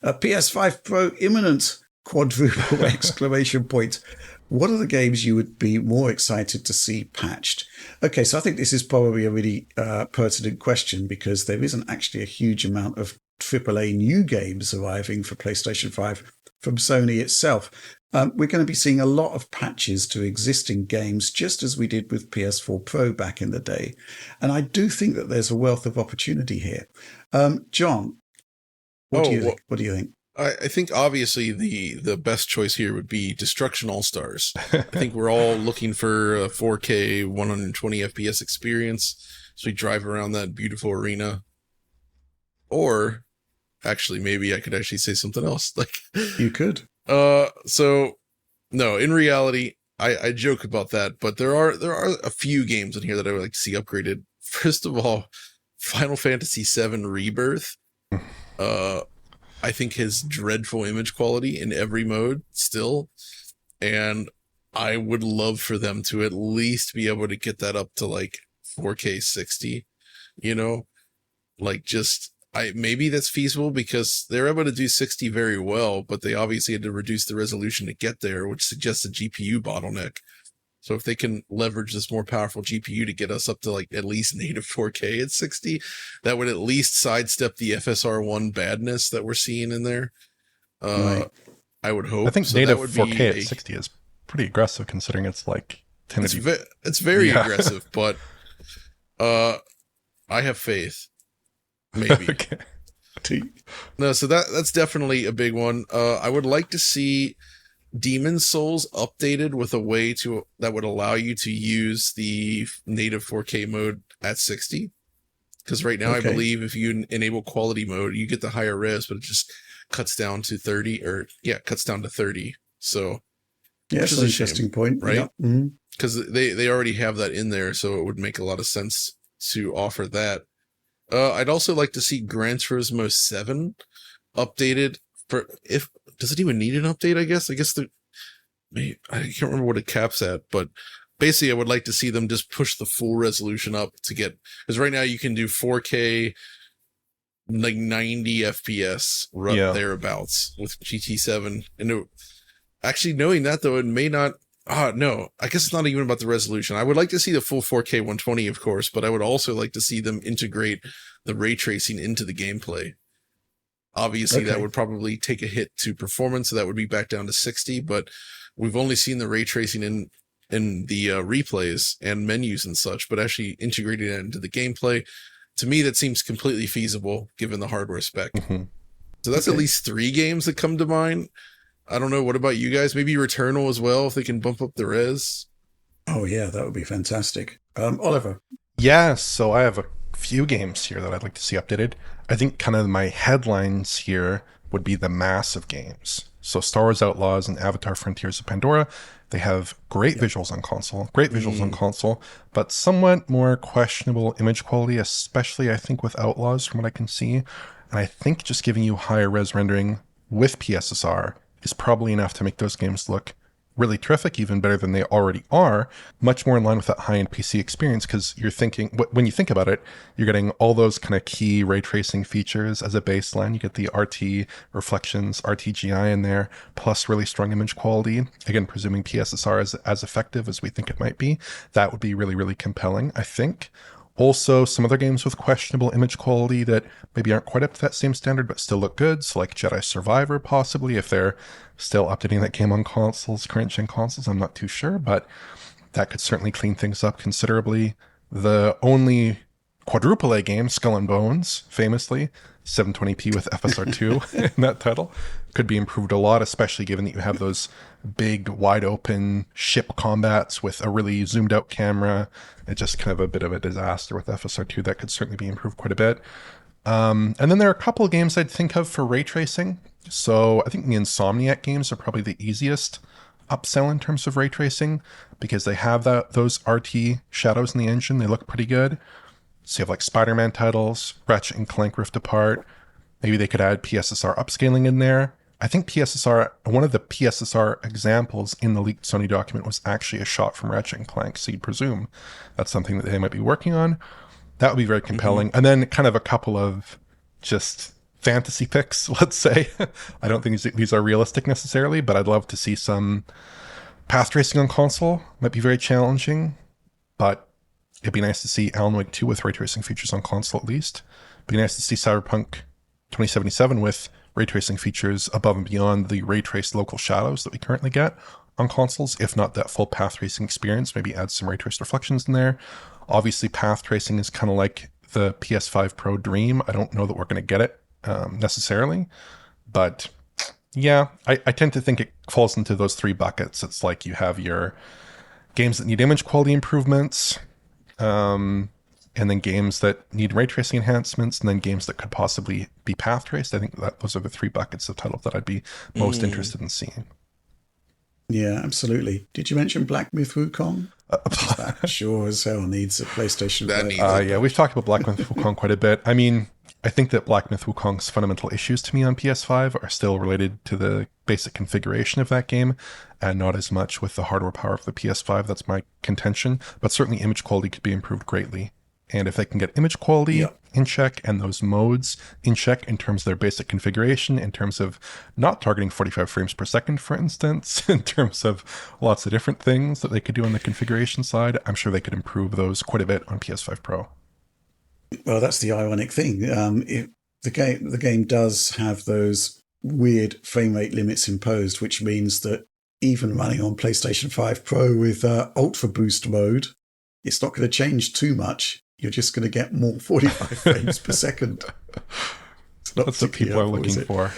PS5 Pro imminent, quadruple exclamation point. What are the games you would be more excited to see patched? Okay, so I think this is probably a really pertinent question because there isn't actually a huge amount of AAA new games arriving for PlayStation 5 from Sony itself. We're going to be seeing a lot of patches to existing games, just as we did with PS4 Pro back in the day. And I do think that there's a wealth of opportunity here. John, what do you think? What do you think? I think obviously the best choice here would be Destruction All-Stars. I think we're all looking for a 4K 120 FPS experience as we drive around that beautiful arena. Or actually, maybe I could actually say something else. Like you could. So no, in reality, I joke about that, but there are a few games in here that I would like to see upgraded. First of all, Final Fantasy VII Rebirth. I think has dreadful image quality in every mode still. And I would love for them to at least be able to get that up to like 4K 60, like maybe that's feasible because they're able to do 60 very well, but they obviously had to reduce the resolution to get there, which suggests a GPU bottleneck. So if they can leverage this more powerful GPU to get us up to like at least native 4K at 60, that would at least sidestep the FSR1 badness that we're seeing in there. Right. I would hope. I think native 4K at 60 is pretty aggressive considering it's like 1080. It's very aggressive, but I have faith. Maybe. Okay. No, so that's definitely a big one. I would like to see Demon's Souls updated with a way that would allow you to use the native 4K mode at 60. Because right now, I believe if you enable quality mode, you get the higher res, but it just cuts down to 30 cuts down to 30. So yeah, that's an interesting point, right? Because they already have that in there, so it would make a lot of sense to offer that. I'd also like to see Gran Turismo 7 updated does it even need an update? I guess I can't remember what it caps at, but basically I would like to see them just push the full resolution up to get, because right now you can do 4K like 90 FPS thereabouts with GT7. And actually knowing that though, it may not. No, I guess it's not even about the resolution. I would like to see the full 4K 120, of course, but I would also like to see them integrate the ray tracing into the gameplay. Obviously, that would probably take a hit to performance, so that would be back down to 60, but we've only seen the ray tracing in the replays and menus and such, but actually integrating it into the gameplay, to me, that seems completely feasible given the hardware spec. Mm-hmm. So that's at least 3 games that come to mind. I don't know. What about you guys? Maybe Returnal as well, if they can bump up the res. Oh, yeah, that would be fantastic. Oliver. Yeah, so I have a few games here that I'd like to see updated. I think kind of my headlines here would be the massive games. So Star Wars Outlaws and Avatar Frontiers of Pandora, they have great visuals on console, but somewhat more questionable image quality, especially I think with Outlaws from what I can see. And I think just giving you higher res rendering with PSSR is probably enough to make those games look really terrific, even better than they already are, much more in line with that high-end PC experience, because you're thinking, when you think about it, you're getting all those kind of key ray tracing features as a baseline. You get the RT reflections, RTGI in there, plus really strong image quality. Again, presuming PSSR is as effective as we think it might be. That would be really, really compelling, I think. Also, some other games with questionable image quality that maybe aren't quite up to that same standard, but still look good. So like Jedi Survivor, possibly, if they're still updating that game on consoles, current-gen consoles, I'm not too sure, but that could certainly clean things up considerably. The only quadruple A game, Skull and Bones, famously, 720p with FSR2 in that title, could be improved a lot, especially given that you have those big, wide-open ship combats with a really zoomed-out camera. It's just kind of a bit of a disaster with FSR2. That could certainly be improved quite a bit. And then there are a couple of games I'd think of for ray tracing. So I think the Insomniac games are probably the easiest upsell in terms of ray tracing because they have those RT shadows in the engine. They look pretty good. So you have like Spider-Man titles, Ratchet and Clank Rift Apart. Maybe they could add PSSR upscaling in there. I think PSSR, one of the PSSR examples in the leaked Sony document was actually a shot from Ratchet and Clank. So you'd presume that's something that they might be working on. That would be very compelling. Mm-hmm. And then kind of a couple of just fantasy picks, let's say. I don't think these are realistic necessarily, but I'd love to see some path tracing on console. Might be very challenging, but it'd be nice to see Alan Wake 2 with ray tracing features on console at least. It'd be nice to see Cyberpunk 2077 with ray tracing features above and beyond the ray traced local shadows that we currently get on consoles, if not that full path tracing experience. Maybe add some ray traced reflections in there. Obviously, path tracing is kind of like the PS5 Pro dream. I don't know that we're going to get it necessarily, but yeah, I tend to think it falls into those three buckets. It's like you have your games that need image quality improvements, and then games that need ray tracing enhancements, and then games that could possibly be path traced. I think that those are the three buckets of titles that I'd be most interested in seeing. Yeah, absolutely. Did you mention Black Myth Wukong? That sure as hell needs a PlayStation. Yeah, we've talked about Black Myth Wukong quite a bit. I mean, I think that Black Myth Wukong's fundamental issues to me on PS5 are still related to the basic configuration of that game, and not as much with the hardware power of the PS5. That's my contention. But certainly image quality could be improved greatly. And if they can get image quality in check and those modes in check in terms of their basic configuration, in terms of not targeting 45 frames per second, for instance, in terms of lots of different things that they could do on the configuration side, I'm sure they could improve those quite a bit on PS5 Pro. Well, that's the ironic thing. The game does have those weird frame rate limits imposed, which means that even running on PlayStation 5 Pro with Ultra Boost mode, it's not going to change too much. You're just going to get more 45 frames per second. That's what people are looking for.